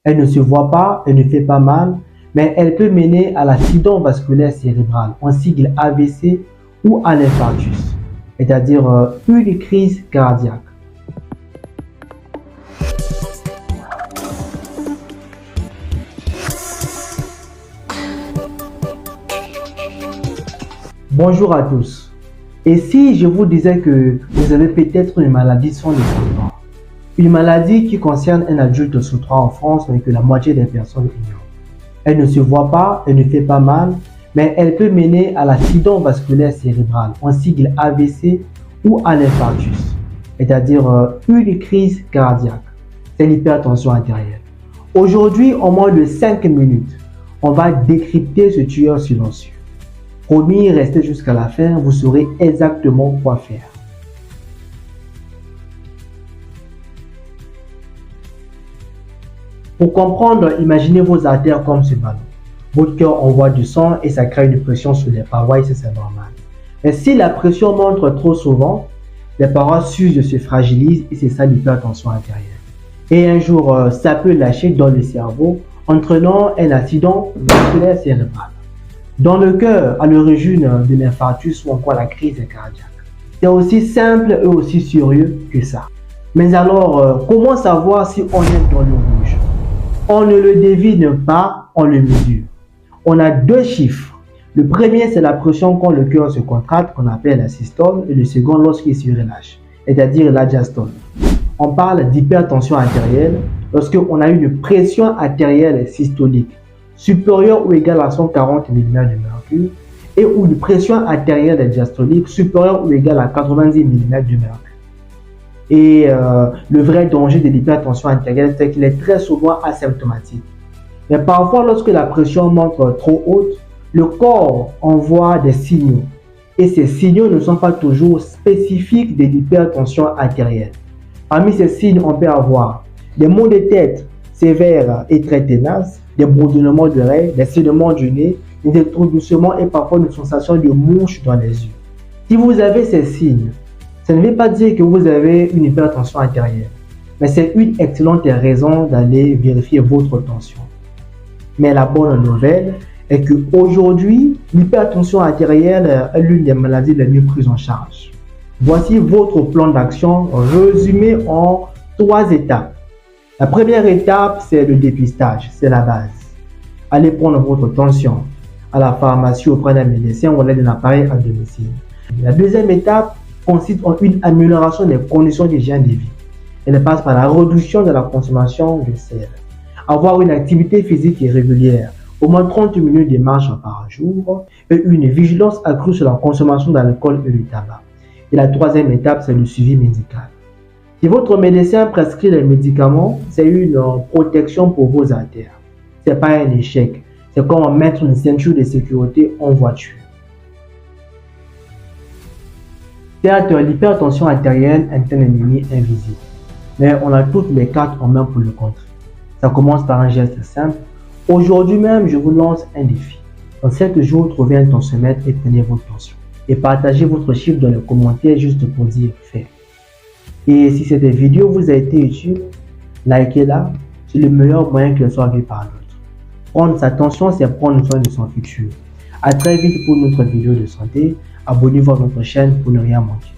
Elle ne se voit pas, elle ne fait pas mal, mais elle peut mener à l'accident vasculaire cérébral, en sigle AVC, ou à l'infarctus, c'est-à-dire une crise cardiaque. Bonjour à tous. Et si je vous disais que vous avez peut-être une maladie sans le savoir, une maladie qui concerne un adulte sur 3 en France, mais que la moitié des personnes ignorent. Elle ne se voit pas, elle ne fait pas mal, mais elle peut mener à l'accident vasculaire cérébral, en sigle AVC, ou à l'infarctus, c'est-à-dire une crise cardiaque. C'est l'hypertension artérielle. Aujourd'hui, en moins de 5 minutes, on va décrypter ce tueur silencieux. Promis, restez jusqu'à la fin, vous saurez exactement quoi faire. Pour comprendre, imaginez vos artères comme ce ballon. Votre cœur envoie du sang et ça crée une pression sur les parois et c'est normal. Mais si la pression monte trop souvent, les parois s'usent et se fragilisent et c'est ça l'hypertension artérielle. Et un jour, ça peut lâcher dans le cerveau, entraînant un accident vasculaire cérébral. Dans le cœur, à l'origine de l'infarctus ou encore la crise cardiaque. C'est aussi simple et aussi sérieux que ça. Mais alors, comment savoir si on est dans le rouge? On ne le devine pas, on le mesure. On a deux chiffres. Le premier, c'est la pression quand le cœur se contracte, qu'on appelle la systole, et le second, lorsqu'il se relâche, c'est-à-dire la diastole. On parle d'hypertension artérielle lorsqu'on a une pression artérielle systolique supérieure ou égale à 140 mm de mercure et ou une pression artérielle diastolique supérieure ou égale à 90 mm de mercure. Et le vrai danger de l'hypertension artérielle, c'est qu'il est très souvent asymptomatique. Mais parfois, lorsque la pression monte trop haute, le corps envoie des signaux. Et ces signaux ne sont pas toujours spécifiques de l'hypertension artérielle. Parmi ces signes, on peut avoir des maux de tête sévères et très tenaces, des bourdonnements d'oreilles, des saignements du nez, des étourdissements et parfois une sensation de mouche dans les yeux. Si vous avez ces signes, ça ne veut pas dire que vous avez une hypertension artérielle, mais c'est une excellente raison d'aller vérifier votre tension. Mais la bonne nouvelle est qu'aujourd'hui, l'hypertension artérielle est l'une des maladies les mieux prises en charge. Voici votre plan d'action résumé en 3 étapes. La première étape, c'est le dépistage, c'est la base. Allez prendre votre tension à la pharmacie auprès d'un médecin ou à l'aide d'un appareil à domicile. La deuxième étape consiste en une amélioration des conditions d'hygiène de vie. Elle passe par la réduction de la consommation de sel. Avoir une activité physique régulière, au moins 30 minutes de marche par jour, et une vigilance accrue sur la consommation d'alcool et du tabac. Et la troisième étape, c'est le suivi médical. Si votre médecin prescrit les médicaments, c'est une protection pour vos artères. Ce n'est pas un échec. C'est comme mettre une ceinture de sécurité en voiture. Certes, l'hypertension artérielle est un ennemi invisible, mais on a toutes les cartes en main pour le contrer. Ça commence par un geste simple. Aujourd'hui même, je vous lance un défi. Dans 7 jours, trouvez un tensiomètre et prenez votre tension. Et partagez votre chiffre dans les commentaires juste pour dire fait. Et si cette vidéo vous a été utile, likez-la. C'est le meilleur moyen qu'elle soit vue par l'autre. Prendre sa tension, c'est prendre soin de son futur. À très vite pour notre vidéo de santé. Abonnez-vous à notre chaîne pour ne rien manquer.